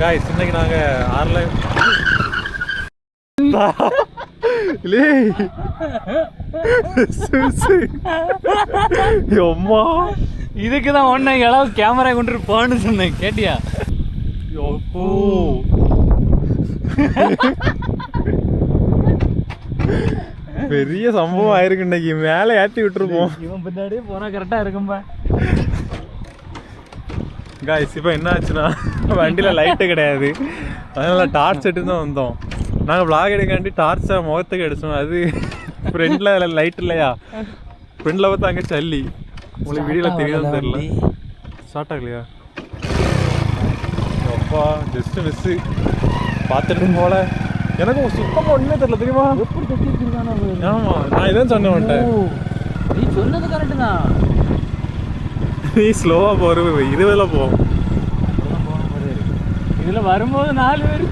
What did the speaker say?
Guys இன்னைக்கு நாங்க ஆர்ல அம்மா இதுக்குதான் ஒன்ன எவ்வளவு கேமரா கொண்டு போன்னு சொன்னேன் கேட்டியா? பெரிய சம்பவம் ஆயிருக்கு இன்னைக்கு. மேலே ஏற்றி விட்டுருப்போம். இவன் பின்னாடியே போனா கரெக்டா இருக்கும்பா. காய்ஸ் இப்போ என்ன ஆச்சுன்னா வண்டியில் லைட்டு கிடையாது, அதனால டார்ச் எடுத்து தான் வந்தோம். நாங்கள் விளாக் எடுக்காண்டி டார்ச்சை முகத்துக்கு அடிச்சோம். அது ஃப்ரெண்டில் லைட் இல்லையா, ஃப்ரெண்டில் பார்த்தா அங்கே சல்லி. உங்களுக்கு வீடியோவில் தெரியாதுன்னு தெரியல. ஸ்டார்ட் ஆகலையா? அப்பா ஜஸ்ட்டு மிஸ்ஸு பார்த்துட்டு போல. எனக்கு சுத்தமாக ஒன்றுமே தெரியல தெரியுமா? எப்படி தட்டி வச்சிருக்கானோ. ஆமாம், நான் இதான் சொன்னேன் வந்துட்டேன். நீ சொன்னது கரெக்டு தான். நீ ஸ்லோவாக போகிற 20ல் போ. இதில் வரும்போது 4 பேர்